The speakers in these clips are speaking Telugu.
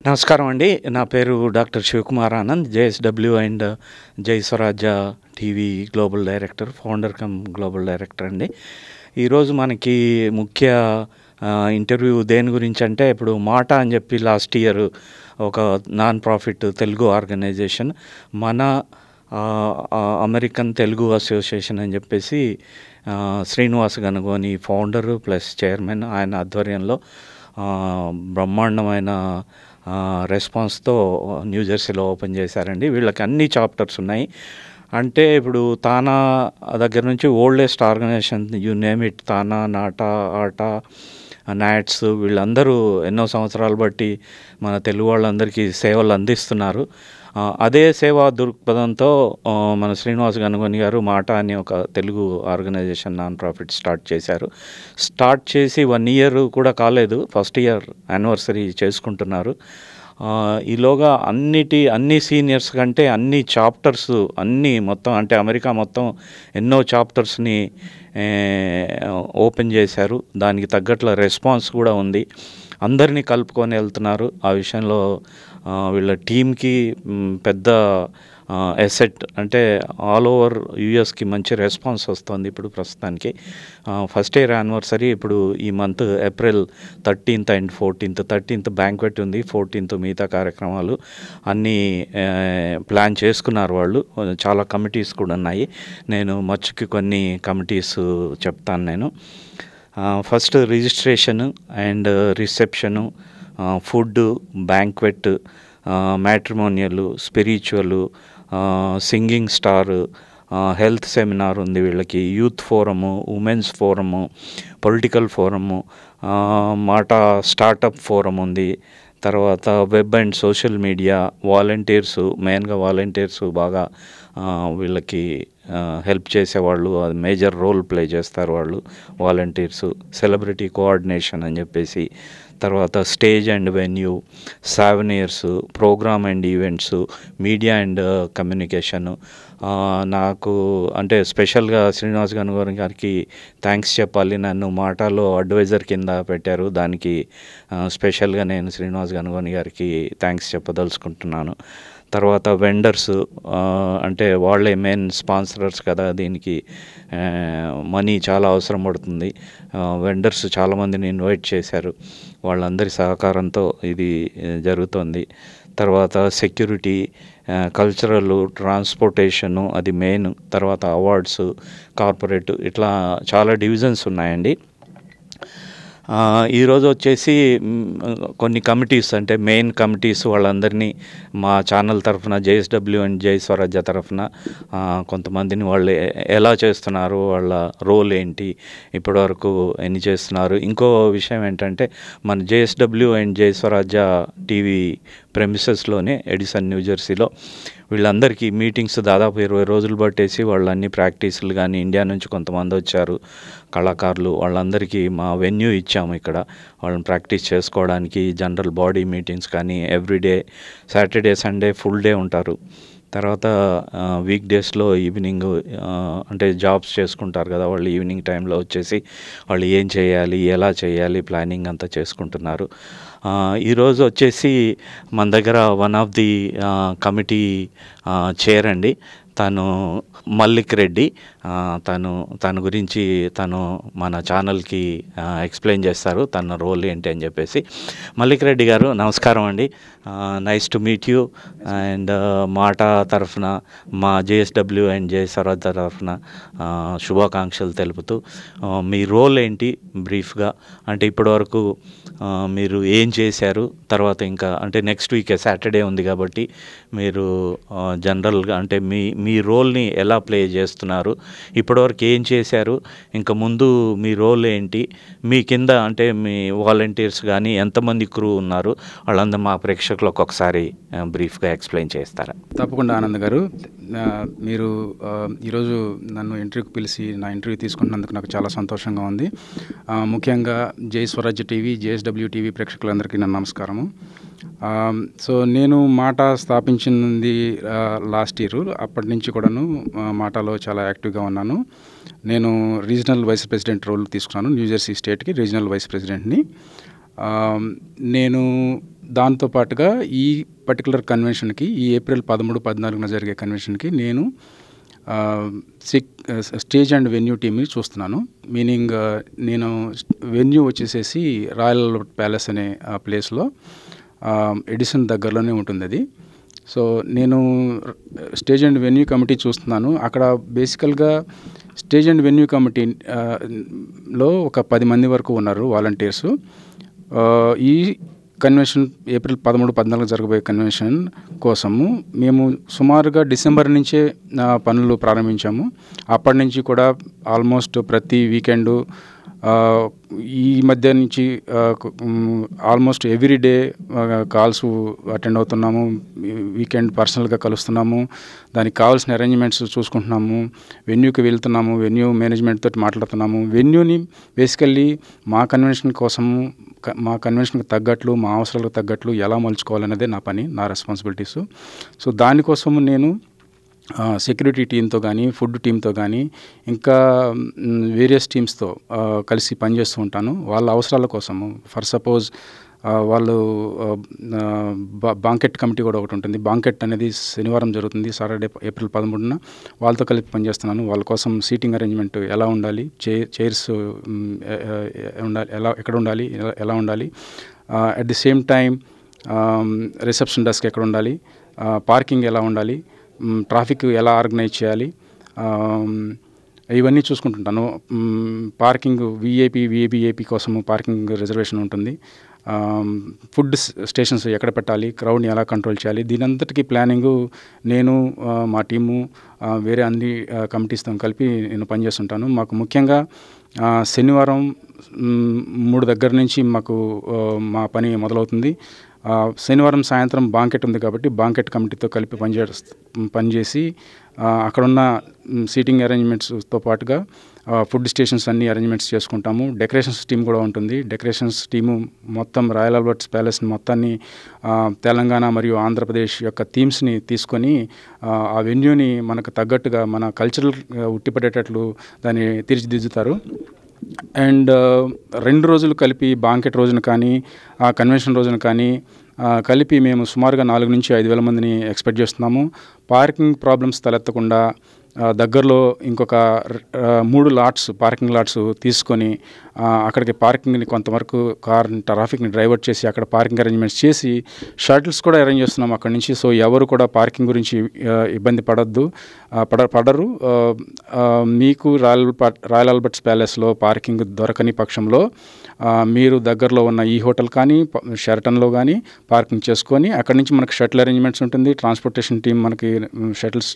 నమస్కారం అండి. నా పేరు doctor Shivakumar Anand, JSW and Jai Swarajya TV global director, founder cum global director అండి. ఈరోజు మనకి ముఖ్య ఇంటర్వ్యూ దేని గురించి అంటే, ఇప్పుడు మాట అని చెప్పి లాస్ట్ ఇయర్ ఒక నాన్ ప్రాఫిట్ తెలుగు ఆర్గనైజేషన్ మన అమెరికన్ తెలుగు అసోసియేషన్ అని చెప్పేసి శ్రీనివాస్ గనగోని ఫౌండరు ప్లస్ చైర్మన్, ఆయన ఆధ్వర్యంలో బ్రహ్మాండమైన రెస్పాన్స్తో న్యూజెర్సీలో ఓపెన్ చేశారండి. వీళ్ళకి అన్ని చాప్టర్స్ ఉన్నాయి. అంటే ఇప్పుడు తానా దగ్గర నుంచి oldest organization, you name it, TANA, NATA, ATA, NATS, వీళ్ళందరూ ఎన్నో సంవత్సరాలు బట్టి మన తెలుగు వాళ్ళందరికీ సేవలు అందిస్తున్నారు. అదే సేవా దృక్పథంతో మన శ్రీనివాస్ గనగోని గారు మాట అని ఒక Telugu organisation non profit start చేశారు. స్టార్ట్ చేసి 1 ఇయర్ కూడా కాలేదు, ఫస్ట్ ఇయర్ యానివర్సరీ చేసుకుంటున్నారు. ఈలోగా అన్ని సీనియర్స్ కంటే అన్ని చాప్టర్స్ అన్నీ మొత్తం, అంటే అమెరికా మొత్తం ఎన్నో చాప్టర్స్ని ఓపెన్ చేశారు. దానికి తగ్గట్ల రెస్పాన్స్ కూడా ఉంది. అందరినీ కలుపుకొని వెళ్తున్నారు. ఆ విషయంలో వీళ్ళ టీంకి పెద్ద ఎసెట్, అంటే ఆల్ ఓవర్ యూఎస్కి మంచి రెస్పాన్స్ వస్తుంది ఇప్పుడు ప్రస్తుతానికి. ఫస్ట్ ఇయర్ యానివర్సరీ ఇప్పుడు ఈ month April 13th and 14th. 13th banquet ఉంది, 14th మిగతా కార్యక్రమాలు అన్నీ ప్లాన్ చేసుకున్నారు వాళ్ళు. చాలా కమిటీస్ కూడా ఉన్నాయి. నేను మచ్చుకి కొన్ని కమిటీస్ చెప్తాను నేను. First registration and reception, food, banquet, matrimonial, spiritual, singing star, health seminar ఉంది వీళ్ళకి, youth forum, women's forum, political forum, మాట స్టార్టప్ ఫోరం ఉంది. తర్వాత web and social media, volunteers, మెయిన్గా వాలంటీర్సు బాగా వీళ్ళకి హెల్ప్ చేసేవాళ్ళు, అది మేజర్ రోల్ ప్లే చేస్తారు వాళ్ళు వాలంటీర్సు. సెలబ్రిటీ కోఆర్డినేషన్ అని చెప్పేసి, తర్వాత stage and venue, souvenirs, programme and events, media and communication. నాకు అంటే స్పెషల్గా శ్రీనివాస్ గనగోని గారికి థ్యాంక్స్ చెప్పాలి. నన్ను మాటలో అడ్వైజర్ కింద పెట్టారు. దానికి స్పెషల్గా నేను శ్రీనివాస్ గనగోని గారికి థ్యాంక్స్ చెప్పదలుచుకుంటున్నాను. తర్వాత వెండర్స్, అంటే వాళ్ళే మెయిన్ స్పాన్సరర్స్ కదా, దీనికి మనీ చాలా అవసరం పడుతుంది. వెండర్స్ చాలామందిని ఇన్వైట్ చేశారు, వాళ్ళందరి సహకారంతో ఇది జరుగుతుంది. తర్వాత సెక్యూరిటీ, కల్చరల్, ట్రాన్స్పోర్టేషను, అది మెయిన్. తర్వాత అవార్డ్స్, కార్పొరేట్, ఇట్లా చాలా డివిజన్స్ ఉన్నాయండి. ఈరోజు వచ్చేసి కొన్ని కమిటీస్, అంటే మెయిన్ కమిటీస్ వాళ్ళందరినీ మా ఛానల్ తరఫున, జేఎస్‌డబ్ల్యూ అండ్ జై స్వరాజ్య తరఫున కొంతమందిని వాళ్ళు ఎలా చేస్తున్నారు, వాళ్ళ రోల్ ఏంటి, ఇప్పటివరకు ఎన్ని చేస్తున్నారు. ఇంకో విషయం ఏంటంటే, మన JSW and Jai Swarajya TV ప్రెమిసెస్లోనే Edison న్యూజెర్సీలో వీళ్ళందరికీ మీటింగ్స్ దాదాపు 20 రోజులు పట్టేసి వాళ్ళన్ని ప్రాక్టీసులు కానీ, ఇండియా నుంచి కొంతమంది వచ్చారు కళాకారులు, వాళ్ళందరికీ మా వెన్యూ ఇచ్చాము ఇక్కడ వాళ్ళని ప్రాక్టీస్ చేసుకోవడానికి. జనరల్ బాడీ మీటింగ్స్ కానీ everyday, Saturday Sunday full day ఉంటారు. తర్వాత వీక్ డేస్లో ఈవినింగ్, అంటే జాబ్స్ చేసుకుంటారు కదా వాళ్ళు, ఈవినింగ్ టైంలో వచ్చేసి వాళ్ళు ఏం చేయాలి, ఎలా చేయాలి, ప్లానింగ్ అంతా చేసుకుంటున్నారు. ఈరోజు వచ్చేసి మన దగ్గర one of the committee chair అండి, తను మల్లిక్ రెడ్డి. తన గురించి తను మన ఛానల్కి ఎక్స్ప్లెయిన్ చేస్తారు, తన రోల్ ఏంటి అని చెప్పేసి. మల్లిక్ రెడ్డి గారు నమస్కారం అండి, nice to meet you. And మాట తరఫున, మా జేఎస్‌డబ్ల్యూ అండ్ జై స్వరాజ్ తరఫున శుభాకాంక్షలు తెలుపుతూ, మీ రోల్ ఏంటి బ్రీఫ్గా, అంటే ఇప్పటివరకు మీరు ఏం చేశారు, తర్వాత ఇంకా అంటే నెక్స్ట్ వీక్ సాటర్డే ఉంది కాబట్టి మీరు జనరల్గా అంటే మీ రోల్ని ఎలా ప్లే చేస్తున్నారు, ఇప్పటివరకు ఏం చేశారు, ఇంకా ముందు మీ రోల్ ఏంటి, మీ కింద అంటే మీ వాలంటీర్స్ కానీ ఎంతమంది క్రూ ఉన్నారు, వాళ్ళందరూ మా ప్రేక్షకులకు ఒకసారి బ్రీఫ్గా ఎక్స్ప్లెయిన్ చేస్తారా? తప్పకుండా ఆనంద్ గారు, మీరు ఈరోజు నన్ను ఇంటర్వ్యూకి పిలిచి నా ఇంటర్వ్యూ తీసుకుంటున్నందుకు నాకు చాలా సంతోషంగా ఉంది. ముఖ్యంగా జై స్వరాజ్య టీవీ, జేఎస్‌డబ్ల్యూ టీవీ ప్రేక్షకులందరికీ నా నమస్కారము. సో నేను మాట స్థాపించింది లాస్ట్ ఇయర్. అప్పటి నుంచి కూడాను మాటలో చాలా యాక్టివ్గా ఉన్నాను. నేను రీజనల్ వైస్ ప్రెసిడెంట్ రోల్ తీసుకున్నాను, న్యూజెర్సీ స్టేట్కి రీజనల్ వైస్ ప్రెసిడెంట్ని. నేను దాంతో పాటుగా ఈ పర్టికులర్ కన్వెన్షన్కి, ఈ ఏప్రిల్ 13, 14 జరిగే కన్వెన్షన్కి నేను స్టేజ్ అండ్ వెన్యూ టీమ్ని చూస్తున్నాను. మీనింగ్ నేను వెన్యూ వచ్చేసేసి రాయల్ ఆల్బర్ట్ ప్యాలెస్ అనే ప్లేస్లో ఎడిసన్ దగ్గరలోనే ఉంటుంది అది. సో నేను స్టేజ్ అండ్ వెన్యూ కమిటీ చూస్తున్నాను. అక్కడ బేసికల్గా స్టేజ్ అండ్ వెన్యూ కమిటీ లో ఒక 10 మంది వరకు ఉన్నారు వాలంటీర్సు. ఈ కన్వెన్షన్ ఏప్రిల్ 13, 14 జరగబోయే కన్వెన్షన్ కోసము మేము సుమారుగా డిసెంబర్ నుంచే పనులు ప్రారంభించాము. అప్పటి నుంచి కూడా ఆల్మోస్ట్ ప్రతి వీకెండు ఈ మధ్య నుంచి almost every day calls attend అవుతున్నాము. వీకెండ్ పర్సనల్గా కలుస్తున్నాము. దానికి కావాల్సిన అరేంజ్మెంట్స్ చూసుకుంటున్నాము. వెన్యూకి వెళ్తున్నాము. వెన్యూ మేనేజ్మెంట్ తోటి మాట్లాడుతున్నాము. వెన్యూని బేసికల్లీ మా కన్వెన్షన్ కోసము, మా కన్వెన్షన్కి తగ్గట్లు, మా అవసరాలకు తగ్గట్లు ఎలా మలుచుకోవాలనేదే నా పని, నా రెస్పాన్సిబిలిటీస్. సో దానికోసము నేను సెక్యూరిటీ టీంతో కానీ, ఫుడ్ టీంతో కానీ, ఇంకా వేరియస్ టీమ్స్తో కలిసి పనిచేస్తూ ఉంటాను వాళ్ళ అవసరాల కోసము. ఫర్ సపోజ్ వాళ్ళు బాంకెట్ కమిటీ కూడా ఒకటి ఉంటుంది. బాంకెట్ అనేది శనివారం జరుగుతుంది, సాటర్డే ఏప్రిల్ 13న. వాళ్ళతో కలిపి పనిచేస్తున్నాను. వాళ్ళ కోసం సీటింగ్ అరేంజ్మెంట్ ఎలా ఉండాలి, చైర్స్ ఉండాలి, ఎక్కడ ఉండాలి, ఎలా ఉండాలి, at the same time reception desk ఎక్కడ ఉండాలి, పార్కింగ్ ఎలా ఉండాలి, ట్రాఫిక్ ఎలా ఆర్గనైజ్ చేయాలి, ఇవన్నీ చూసుకుంటుంటాను. పార్కింగ్ విఐపి కోసము పార్కింగ్ రిజర్వేషన్ ఉంటుంది. ఫుడ్ స్టేషన్స్ ఎక్కడ పెట్టాలి, క్రౌడ్ని ఎలా కంట్రోల్ చేయాలి, దీనంతటికీ ప్లానింగు నేను, మా టీము, వేరే అన్ని కమిటీస్తో కలిపి నేను పనిచేస్తుంటాను. మాకు ముఖ్యంగా శనివారం 3 దగ్గర నుంచి మాకు మా పని మొదలవుతుంది. శనివారం సాయంత్రం బాంకెట్ ఉంది కాబట్టి బాంకెట్ కమిటీతో కలిపి పనిచేసి అక్కడున్న సీటింగ్ అరేంజ్మెంట్స్తో పాటుగా ఫుడ్ స్టేషన్స్ అన్ని అరేంజ్మెంట్స్ చేసుకుంటాము. డెకరేషన్స్ టీం కూడా ఉంటుంది. డెకరేషన్స్ టీము మొత్తం రాయల్ ఆల్బర్ట్స్ ప్యాలెస్ మొత్తాన్ని తెలంగాణ మరియు ఆంధ్రప్రదేశ్ యొక్క థీమ్స్ని తీసుకొని ఆ వెన్యూని మనకు తగ్గట్టుగా మన కల్చరల్ ఉట్టిపడేటట్లు దాన్ని తీర్చిదిద్దుతారు. అండ్ 2 రోజులు కలిపి బాంకెట్ రోజున కానీ, ఆ కన్వెన్షన్ రోజున కానీ కలిపి మేము సుమారుగా 4 నుంచి 5,000 మందిని ఎక్స్పెక్ట్ చేస్తున్నాము. పార్కింగ్ ప్రాబ్లమ్స్ తలెత్తకుండా దగ్గరలో ఇంకొక 3 లాట్స్, పార్కింగ్ లాట్స్ తీసుకొని అక్కడికి పార్కింగ్ని కొంతవరకు ట్రాఫిక్ని డైవర్ట్ చేసి అక్కడ పార్కింగ్ అరేంజ్మెంట్స్ చేసి షటిల్స్ కూడా అరేంజ్ చేస్తున్నాం అక్కడి నుంచి. సో ఎవరు కూడా పార్కింగ్ గురించి ఇబ్బంది పడరు. మీకు రాయల్ ఆల్బర్ట్స్ ప్యాలెస్లో పార్కింగ్ దొరకని పక్షంలో మీరు దగ్గరలో ఉన్న ఈ హోటల్ కానీ, షెరటన్లో కానీ పార్కింగ్ చేసుకొని అక్కడి నుంచి మనకు షటిల్ అరేంజ్మెంట్స్ ఉంటుంది. ట్రాన్స్పోర్టేషన్ టీం మనకి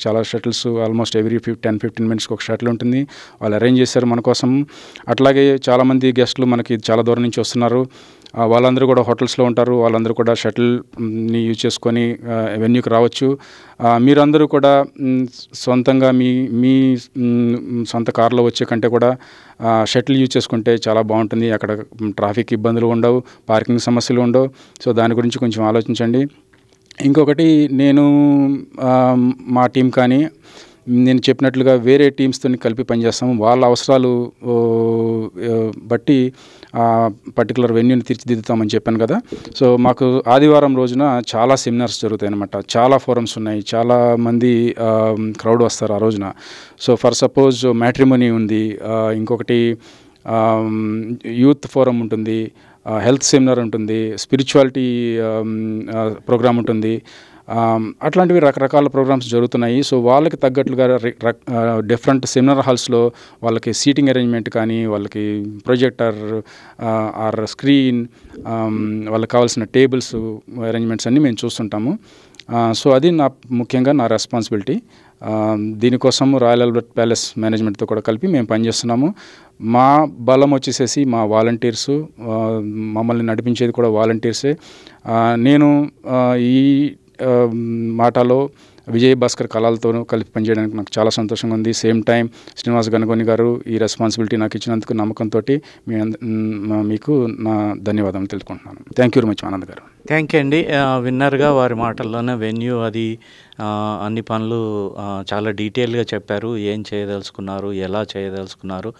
చాలా షటిల్స్ ఆల్మోస్ట్ ఎవ్రీ 10-15 మినిట్స్కి ఒక షటిల్ ఉంటుంది. వాళ్ళు అరేంజ్ చేశారు మన కోసం. అట్లాగే చాలామంది గెస్టులు మనకి చాలా దూరం నుంచి వస్తున్నారు. వాళ్ళందరూ కూడా హోటల్స్లో ఉంటారు. వాళ్ళందరూ కూడా షటిల్ని యూజ్ చేసుకొని వెన్యూకి రావచ్చు. మీరందరూ కూడా సొంతంగా మీ సొంత కార్లో వచ్చే కంటే కూడా షటిల్ యూజ్ చేసుకుంటే చాలా బాగుంటుంది. అక్కడ ట్రాఫిక్ ఇబ్బందులు ఉండవు, పార్కింగ్ సమస్యలు ఉండవు. సో దాని గురించి కొంచెం ఆలోచించండి. ఇంకొకటి, నేను మా టీం కానీ నేను చెప్పినట్లుగా వేరే టీమ్స్తో కలిపి పనిచేస్తాము. వాళ్ళ అవసరాలు బట్టి పర్టికులర్ వెన్యూని తీర్చిదిద్దుతామని చెప్పాను కదా. సో మాకు ఆదివారం రోజున చాలా సెమినార్స్ జరుగుతాయి అన్నమాట. చాలా ఫోరమ్స్ ఉన్నాయి. చాలా మంది క్రౌడ్ వస్తారు ఆ రోజున. సో ఫర్ సపోజ్ మ్యాట్రిమోనీ ఉంది, ఇంకొకటి యూత్ ఫోరం ఉంటుంది, హెల్త్ సెమినార్ ఉంటుంది, స్పిరిచువాలిటీ ప్రోగ్రామ్ ఉంటుంది. అట్లాంటివి రకరకాల ప్రోగ్రామ్స్ జరుగుతున్నాయి. సో వాళ్ళకి తగ్గట్లుగా డిఫరెంట్ సెమినార్ హాల్స్లో వాళ్ళకి సీటింగ్ అరేంజ్మెంట్ కానీ, వాళ్ళకి ప్రొజెక్టర్ ఆర్ స్క్రీన్, వాళ్ళకి కావాల్సిన టేబుల్స్ అరేంజ్మెంట్స్ అన్నీ మేము చూస్తుంటాము. సో అది ముఖ్యంగా నా రెస్పాన్సిబిలిటీ. దీనికోసం రాయల్ ఆల్బర్ట్ ప్యాలెస్ మేనేజ్మెంట్తో కూడా కలిపి మేము పనిచేస్తున్నాము. మా బలం వచ్చేసేసి మా వాలంటీర్సు, మమ్మల్ని నడిపించేది కూడా వాలంటీర్సే. నేను ఈ మాటలో విజయ్ భాస్కర్ కళాలతోనూ కలిపి పనిచేయడానికి నాకు చాలా సంతోషంగా ఉంది. సేమ్ టైం శ్రీనివాస్ గనగోని గారు ఈ రెస్పాన్సిబిలిటీ నాకు ఇచ్చినందుకు నమ్మకంతో మీకు నా ధన్యవాదాలు తెలుపుకుంటున్నాను. Thank you very much Anand గారు. థ్యాంక్ యూ అండి. విన్నర్గా వారి మాటల్లోనే వెన్యూ అది అన్ని పనులు చాలా డీటెయిల్గా చెప్పారు. ఏం చేయదలుచుకున్నారు, ఎలా చేయదలుచుకున్నారు,